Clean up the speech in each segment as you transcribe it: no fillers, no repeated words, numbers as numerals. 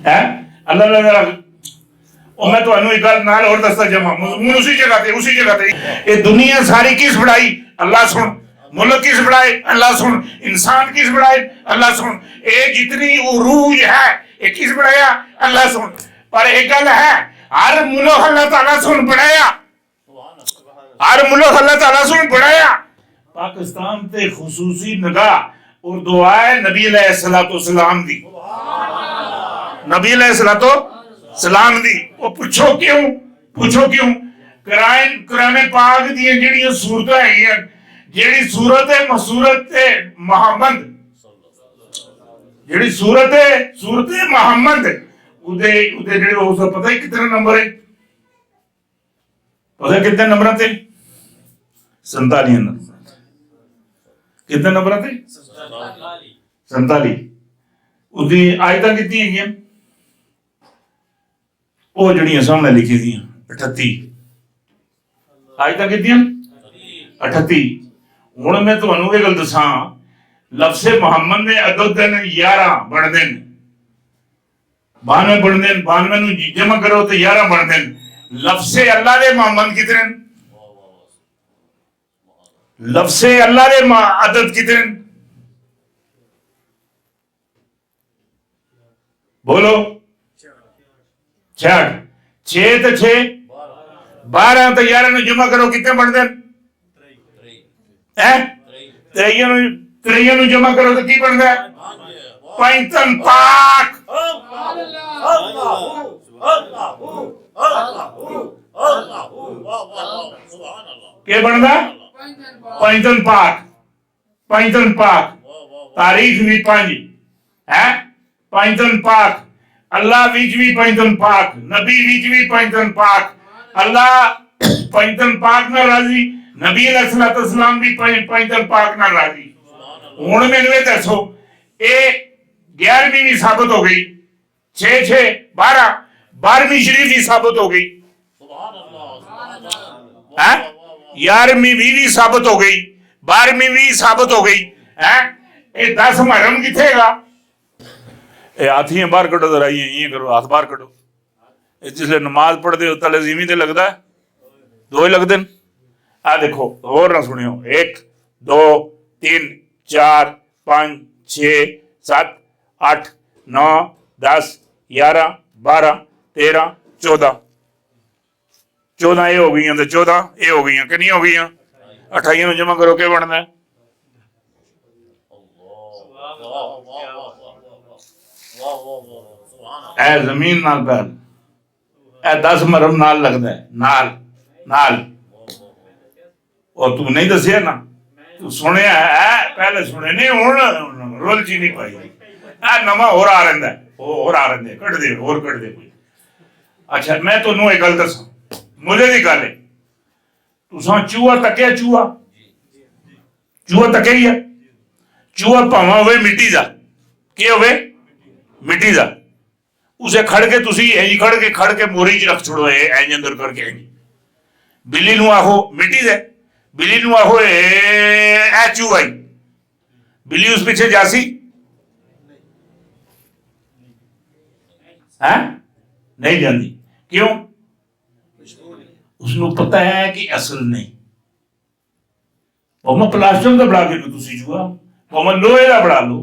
ہے اللہ اللہ اور میں تو ایک گل نال اور دستا جمع مضمون اسی جگہ تے یہ دنیا ساری کس بڑائی اللہ سن ملک کس بڑھائے اللہ سن انسان کس بڑھائے اللہ سن یہ جتنی عروج ہے یہ کس بڑھایا اللہ سن پر ایک گل ہے ہر ملک اللہ تعالیٰ سن بڑھایا ہر ملک اللہ تعالیٰ سن بڑھایا پاکستان تے خصوصی نگاہ اور دعا ہے نبی علیہ السلام دی نبی علیہ السلام دی وہ پوچھو کیوں قرآن پاک دی جڑی صورتیں ہیں جیڑی صورت محمد جیڑی صورت محمد ادھے جیڑے ہو سب پتہ ہی کتنے نمبر ہے پتہ کتنے نمبر تھے 47 نمبر کتنے نمبر تھے 47 ادھی آیتاں کتنی ہیں گیا وہ جڑیاں سامنے لکھی تھی 38 آیتاں کتنی 38 ہوں میں تمہیں یہ گل دساں لفظ محمد نے عدد دن 11 بن دن 92 بن دن 92 نو جمع کرو تو 11 بن دن لفظ اللہ دے محمد کتنے لفظ اللہ دے عدد کتنے بولو 66 6 تو 6 12 تو 11 نو جمع کرو کتنے بن دن 53 نو جمع کرو تو کی بن گیا 55 پاک کیا بن گیا 55 پاک 55 پاک تاریخ بھی 5 ہے 55 پاک اللہ وچ بھی 55 پاک نبی وچ بھی 55 پاک اللہ 55 پاک نہ راضی نبی علیہ السلام بھی 55 پاک نہ راضی ہوں میں نے دسو یہ 11ویں بھی ثابت ہو گئی 6 12 12ویں شریف بھی ثابت ہو گئی 11ویں بھی ثابت ہو گئی 12ویں بھی ثابت ہو گئی یہ 10 محرم کتنے گا یہ ہاتھیاں باہر کٹو ذرا یہ کرو ہاتھ باہر کٹو جس لئے نماز پڑھ دے ہوتا لازمی تے لگتا ہے 2 ہی لگ دن دیکھو اور نہ سنیو 1 2 3 4 5 6 7 8 9 10 11 12 13 14 14 یہ ہو گئی ہیں 14 یہ ہو گئی ہیں کنی ہو گئی ہیں 28 میں جمع کرو کیا بننا ہے اے زمین نال پہل اے 10 مرم نال لگتا ہے نال اور تو نہیں دسیا نا تو سنے پہلے سنے نہیں ہوں رول چی نہیں پائی نواں اور آ رہا ہے کٹ دے کوئی اچھا میں تو ایک گل دساں مجھے دی گل ہے تساں چوہا تکیا چوہا تکیا ہی ہے چوہا پاواں ہوئے مٹی دا کیا ہوئے مٹی دا اسے کھڑ کے تسی اینج کھڑ کے موری چ رکھ چھوڑو اینج اندر کر کے بلی نو آہو مٹی دے بلی نو آہو اے چوہا ہی بلی اس پیچھے جاسی نہیں جاندی کیوں اس نو پتہ ہے کہ اصل نہیں وہ میں پلاسٹر دا بڑا کے لو تسی چوہا وہ میں لوہے دا بڑا لو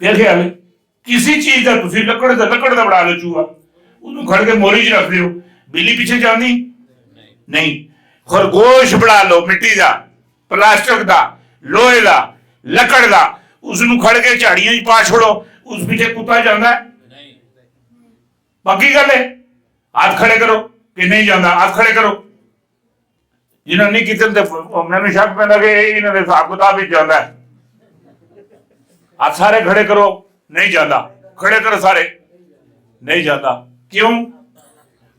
کیا خیال ہے کسی چیز دا تسی لکڑ دا بڑا لو چوہا انہوں کھڑ کے موری چ رکھ دیو بلی پیچھے جاندی نہیں خرگوش بڑا لو مٹی دا پلاسٹک دا لوہے دا لکڑ دا اس نو کھڑ کے جھاڑیاں پا چھوڑو اس پیچھے کتا جانا ہے باقی گل ہے ہاتھ کھڑے کرو کہ نہیں جانا ہاتھ کھڑے کرو جنہوں نہیں کیتے میں نے شک پہنا کہ انہوں نے حساب کتاب ہی جانا ہے ہاتھ سارے کھڑے کرو نہیں جانا کھڑے کرو سارے نہیں جانا کیوں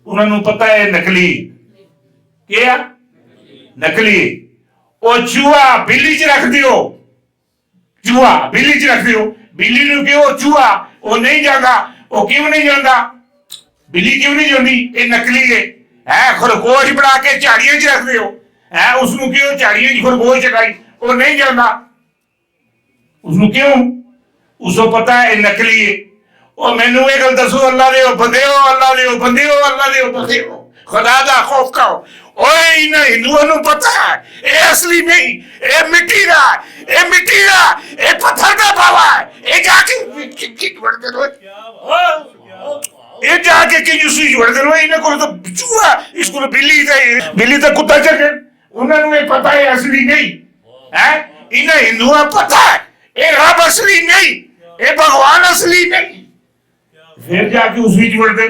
انہوں نے پتہ ہے نکلی کیا نکلی وہ چوہا بلی چ رکھ دیو چوہا بلی چ رکھ دیو بلی نو کہ وہ چوہا وہ نہیں جانا وہ کیوں نہیں جانا بلی کیوں نہیں جاندی یہ نکلی ہے خرگوش بڑا کے جھاڑیاں چ رکھ دیو اس نو کیوں جھاڑیاں چ خرگوش چکائی وہ نہیں جانا اس نو کیوں اس کو پتہ ہے نکلی ہے ਉਹ ਮੈਨੂੰ ਇਹ ਗੱਲ ਦੱਸੋ, ਅੱਲਾ ਦੇ ਬੰਦੇ ਹੋ, ਅੱਲਾ ਦੇ ਬੰਦੇ ਹੋ, ਅੱਲਾ ਦੇ ਬੰਦੇ ਹੋ, ਖੁਦਾ ਦਾ ਖੌਫ ਕਰੋ। ਓਏ ਇਹਨਾਂ ਹਿੰਦੂਆਂ ਨੂੰ ਪਤਾ ਹੈ ਇਹ ਅਸਲੀ ਨਹੀਂ, ਇਹ ਮਿੱਟੀ ਦਾ, ਇਹ ਮਿੱਟੀ ਦਾ, ਇਹ ਪੱਥਰ ਦਾ ਬਾਵਾ ਹੈ। ਇਹ ਜਾ ਕੇ ਕੀ ਵੜਦੇ ਰੋ, ਇਹ ਜਾ ਕੇ ਕੀ ਜੁਸੀ ਵੜਦੇ ਰੋ। ਇਹਨਾਂ ਕੋਲ ਤਾਂ ਚੂਹਾ, ਇਸ ਕੋਲ ਬਿੱਲੀ ਤਾਂ ਕੁੱਤਾ ਚੱਕੇ, ਉਹਨਾਂ ਨੂੰ ਇਹ ਪਤਾ ਹੈ ਅਸਲੀ ਨਹੀਂ ਹੈ। ਇਹਨਾਂ ਹਿੰਦੂਆਂ ਪਤਾ ਹੈ ਇਹ ਰੱਬ ਅਸਲੀ ਨਹੀਂ, ਇਹ ਭਗਵਾਨ ਅਸਲੀ ਨਹੀਂ, ਫਿਰ ਜਾ ਕੇ ਉਸ ਵਿੱਚ ਵੜਦੇ।